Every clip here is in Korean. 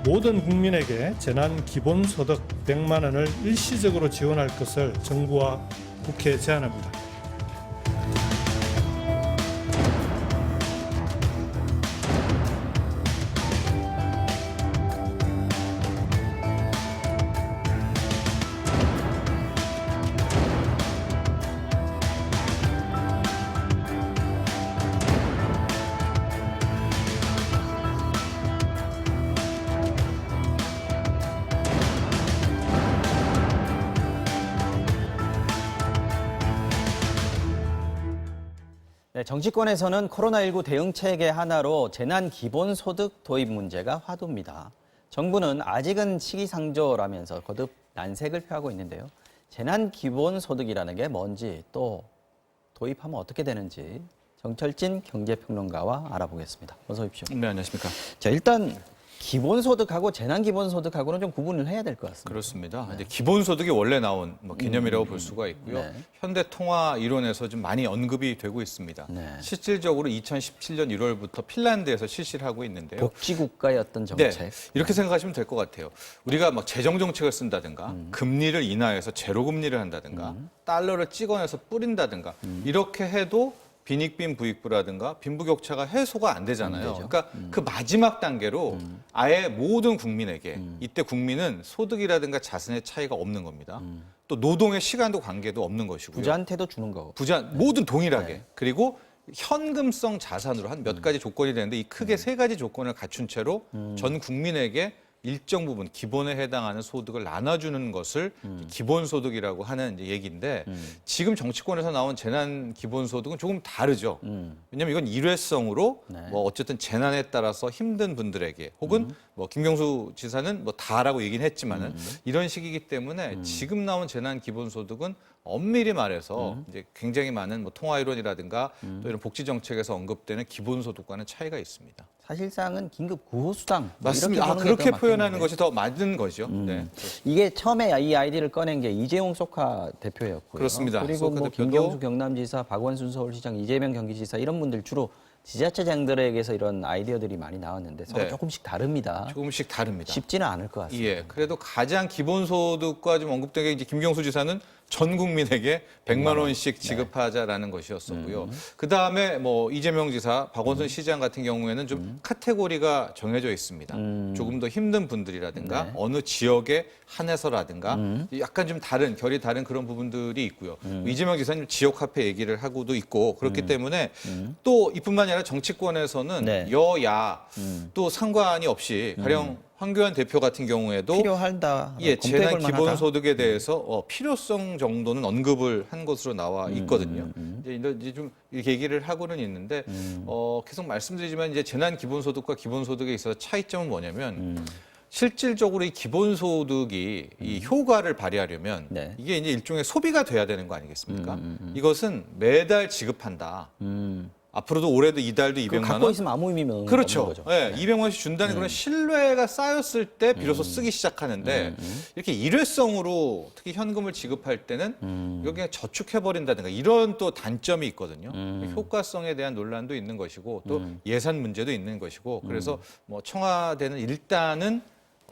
모든 국민에게 재난 기본소득 100만 원을 일시적으로 지원할 것을 정부와 국회에 제안합니다. 네, 정치권에서는 코로나19 대응체계 하나로 재난기본소득 도입 문제가 화두입니다. 정부는 아직은 시기상조라면서 거듭 난색을 표하고 있는데요. 재난기본소득이라는 게 뭔지 또 도입하면 어떻게 되는지 정철진 경제평론가와 알아보겠습니다. 어서 오십시오. 네, 안녕하십니까. 자, 일단 기본소득하고 재난기본소득하고는 좀 구분을 해야 될 것 같습니다. 그렇습니다. 이제 기본소득이 원래 나온 개념이라고 볼 수가 있고요. 네. 현대 통화 이론에서 좀 많이 언급이 되고 있습니다. 네. 실질적으로 2017년 1월부터 핀란드에서 실시를 하고 있는데요. 복지국가였던 정책. 네, 이렇게 생각하시면 될 것 같아요. 우리가 막 재정 정책을 쓴다든가, 금리를 인하해서 제로 금리를 한다든가, 달러를 찍어내서 뿌린다든가, 이렇게 해도 빈익빈 부익부라든가 빈부격차가 해소가 안 되잖아요. 그러니까 그 마지막 단계로 아예 모든 국민에게 이때 국민은 소득이라든가 자산의 차이가 없는 겁니다. 또 노동의 시간도 관계도 없는 것이고요. 부자한테도 주는 거고. 모든 동일하게. 네. 그리고 현금성 자산으로 한 몇 가지 조건이 되는데 이 크게 세 가지 조건을 갖춘 채로 전 국민에게 일정 부분 기본에 해당하는 소득을 나눠주는 것을 기본소득이라고 하는 이제 얘기인데 지금 정치권에서 나온 재난 기본소득은 조금 다르죠. 왜냐하면 이건 일회성으로 네. 뭐 어쨌든 재난에 따라서 힘든 분들에게 혹은 뭐 김경수 지사는 뭐 다라고 얘기는 했지만은 이런 식이기 때문에 지금 나온 재난 기본소득은 엄밀히 말해서 이제 굉장히 많은 뭐 통화이론이라든가 또 이런 복지 정책에서 언급되는 기본소득과는 차이가 있습니다. 사실상은 긴급 구호수당 맞습니다. 이렇게 보는 게 그렇게 더 표현하는 맞겠는데. 것이 더 맞는 거죠. 네. 이게 처음에 이 아이디를 꺼낸 게 이재용 소카 대표였고요. 그렇습니다. 그리고 소카 뭐 대표도- 김경수 경남지사, 박원순 서울시장, 이재명 경기지사 이런 분들 주로 지자체장들에게서 이런 아이디어들이 많이 나왔는데 서로 네. 조금씩 다릅니다. 조금씩 다릅니다. 쉽지는 않을 것 같습니다. 예, 그래도 가장 기본소득과 좀 언급된 게 이제 김경수 지사는 전 국민에게 100만 원씩 지급하자라는 것이었었고요. 그 다음에 뭐 이재명 지사, 박원순 시장 같은 경우에는 좀 카테고리가 정해져 있습니다. 조금 더 힘든 분들이라든가 네. 어느 지역에 한해서라든가 약간 좀 다른 결이 다른 그런 부분들이 있고요. 이재명 지사님 지역 화폐 얘기를 하고도 있고 그렇기 때문에 또 이뿐만이 아니라 정치권에서는 네. 여야 또 상관이 없이 가령 황교안 대표 같은 경우에도 필요한다. 예, 재난 검토해볼 만하다. 기본소득에 대해서 필요성 정도는 언급을 한 것으로 나와 있거든요. 이제 좀 이렇게 얘기를 하고는 있는데 계속 말씀드리지만 이제 재난 기본소득과 기본소득에 있어서 차이점은 뭐냐면 실질적으로 이 기본소득이 이 효과를 발휘하려면 네. 이게 이제 일종의 소비가 돼야 되는 거 아니겠습니까? 이것은 매달 지급한다. 앞으로도 올해도 이달도 그거 200만 갖고 원. 있으면 아무 의미는 없는 그렇죠. 거죠. 예, 200만 원씩 준다는 그런 신뢰가 쌓였을 때 비로소 쓰기 시작하는데 이렇게 일회성으로 특히 현금을 지급할 때는 이거 그냥 저축해버린다든가 이런 또 단점이 있거든요. 효과성에 대한 논란도 있는 것이고 또 예산 문제도 있는 것이고 그래서 뭐 청와대는 일단은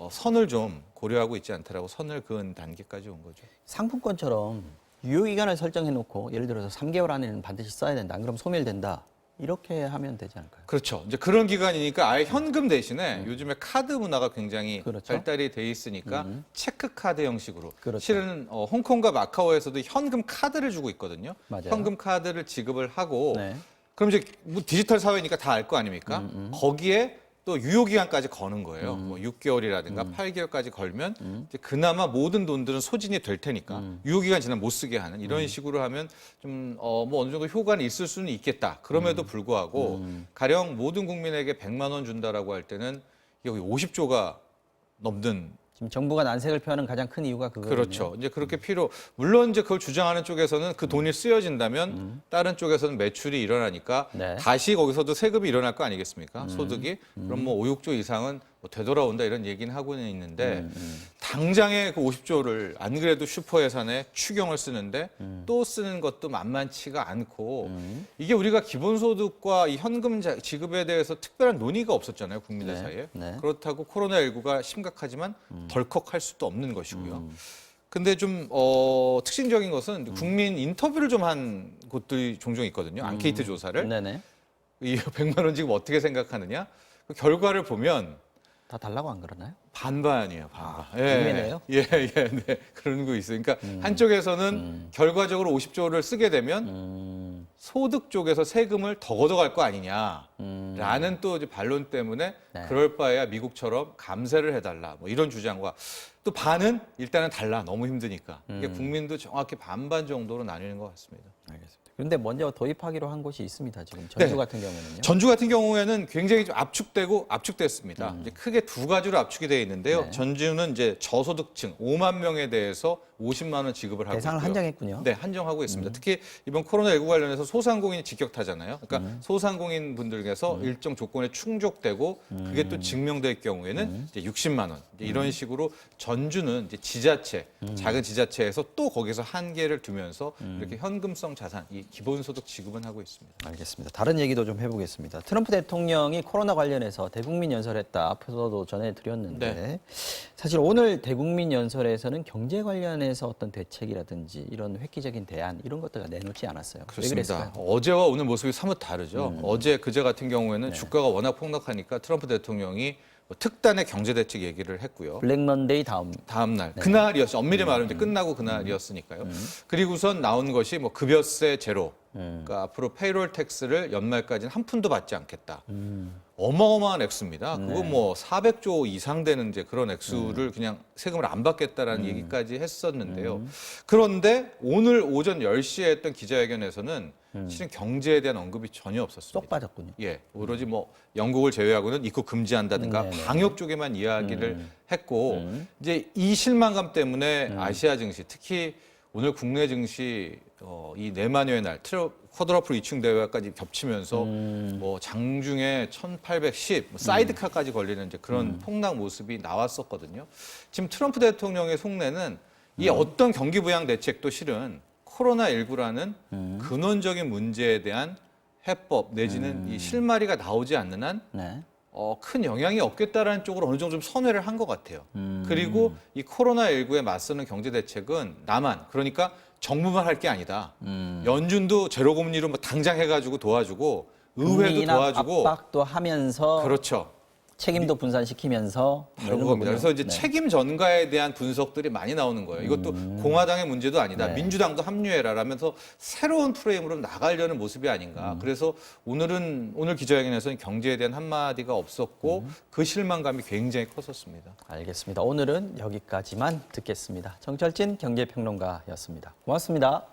선을 좀 고려하고 있지 않다라고 선을 그은 단계까지 온 거죠. 상품권처럼 유효기간을 설정해놓고 예를 들어서 3개월 안에는 반드시 써야 된다. 안 그러면 소멸된다. 이렇게 하면 되지 않을까요? 그렇죠. 이제 그런 기간이니까 아예 현금 대신에 요즘에 카드 문화가 굉장히 그렇죠. 발달이 돼 있으니까 체크 카드 형식으로. 그렇죠. 실은 홍콩과 마카오에서도 현금 카드를 주고 있거든요. 맞아요. 현금 카드를 지급을 하고 네. 그럼 이제 뭐 디지털 사회니까 다 알 거 아닙니까? 거기에 또 유효 기간까지 거는 거예요. 뭐 6개월이라든가 8개월까지 걸면 이제 그나마 모든 돈들은 소진이 될 테니까 유효 기간 지나면 못 쓰게 하는 이런 식으로 하면 좀 뭐 어느 정도 효과는 있을 수는 있겠다. 그럼에도 불구하고 가령 모든 국민에게 100만 원 준다라고 할 때는 여기 50조가 넘는 지금 정부가 난색을 표하는 가장 큰 이유가 그거예요. 그렇죠. 이제 그렇게 물론 이제 그걸 주장하는 쪽에서는 그 돈이 쓰여진다면 다른 쪽에서는 매출이 일어나니까 네. 다시 거기서도 세금이 일어날 거 아니겠습니까? 소득이. 그럼 뭐 5, 6조 이상은 뭐 되돌아온다 이런 얘기는 하고는 있는데 당장에 그 50조를 안 그래도 슈퍼 예산에 추경을 쓰는데 또 쓰는 것도 만만치가 않고 이게 우리가 기본소득과 이 현금 지급에 대해서 특별한 논의가 없었잖아요, 국민들 네. 사이에. 네. 그렇다고 코로나19가 심각하지만 덜컥할 수도 없는 것이고요. 근데 좀 특징적인 것은 국민 인터뷰를 좀 한 곳들이 종종 있거든요. 앙케이트 조사를. 네네. 이 100만 원 지금 어떻게 생각하느냐? 그 결과를 보면 다 달라고 안 그러나요? 반반이에요, 반반. 의외네요. 네. 그런 거 있어요. 그러니까 한쪽에서는 결과적으로 50조를 쓰게 되면 소득 쪽에서 세금을 더 걷어갈 거 아니냐라는 또 이제 반론 때문에 네. 그럴 바에야 미국처럼 감세를 해달라 뭐 이런 주장과 또 반은 일단은 달라 너무 힘드니까 이게 국민도 정확히 반반 정도로 나뉘는 것 같습니다. 알겠습니다. 그런데 먼저 도입하기로 한 곳이 있습니다. 지금 전주 네. 같은 경우는요. 전주 같은 경우에는 굉장히 좀 압축됐습니다. 이제 크게 두 가지로 압축이 되어 있는데요. 네. 전주는 이제 저소득층 5만 명에 대해서 50만 원 지급을 하고 대상을 있고요. 한정했군요. 네, 한정하고 있습니다. 특히 이번 코로나19 관련해서 소상공인이 직격타잖아요. 그러니까 소상공인 분들께서 일정 조건에 충족되고 그게 또 증명될 경우에는 이제 60만 원 이제 이런 식으로 전주는 이제 지자체, 작은 지자체에서 또 거기서 한계를 두면서 이렇게 현금성 자산, 이 기본소득 지급은 하고 있습니다. 알겠습니다. 다른 얘기도 좀 해보겠습니다. 트럼프 대통령이 코로나 관련해서 대국민 연설했다. 앞서도 전해드렸는데 네. 사실 오늘 대국민 연설에서는 경제 관련해서 어떤 대책이라든지 이런 획기적인 대안 이런 것들을 내놓지 않았어요. 왜 그렇습니다. 그랬을까요? 어제와 오늘 모습이 사뭇 다르죠. 그제 같은 경우에는 주가가 워낙 폭락하니까 트럼프 대통령이 뭐 특단의 경제 대책 얘기를 했고요. 블랙 먼데이 다음 날 그날이었죠. 엄밀히 말하면 이제 끝나고 그날이었으니까요. 그리고선 나온 것이 뭐 급여세 제로. 그러니까 앞으로 페이롤 텍스를 연말까지는 한 푼도 받지 않겠다. 어마어마한 액수입니다. 그거 뭐 400조 이상 되는 이제 그런 액수를 그냥 세금을 안 받겠다라는 얘기까지 했었는데요. 그런데 오늘 오전 10시에 했던 기자회견에서는 실은 경제에 대한 언급이 전혀 없었습니다. 쏙 빠졌군요. 예, 오로지 뭐 영국을 제외하고는 입국 금지한다든가 네네. 방역 쪽에만 이야기를 했고 이제 이 실망감 때문에 아시아 증시 특히 오늘 국내 증시 이 내만여의 날 쿼드러플 이충 대회까지 겹치면서 뭐 장중에 1810 사이드카까지 걸리는 이제 그런 폭락 모습이 나왔었거든요. 지금 트럼프 대통령의 속내는 이 어떤 경기 부양 대책도 실은 코로나19라는 근원적인 문제에 대한 해법 내지는 이 실마리가 나오지 않는 한 네. 큰 영향이 없겠다라는 쪽으로 어느 정도 좀 선회를 한 것 같아요. 그리고 이 코로나19에 맞서는 경제 대책은 나만 그러니까 정부만 할 게 아니다. 연준도 제로금리로 뭐 당장 해가지고 도와주고 의회도 국민이나 도와주고 압박도 하면서 그렇죠. 책임도 분산시키면서 바로 그겁니다. 그래서 이제 책임 전가에 대한 분석들이 많이 나오는 거예요. 이것도 공화당의 문제도 아니다. 네. 민주당도 합류해라라면서 새로운 프레임으로 나가려는 모습이 아닌가. 그래서 오늘 기자회견에서는 경제에 대한 한마디가 없었고 그 실망감이 굉장히 컸었습니다. 알겠습니다. 오늘은 여기까지만 듣겠습니다. 정철진 경제평론가였습니다. 고맙습니다.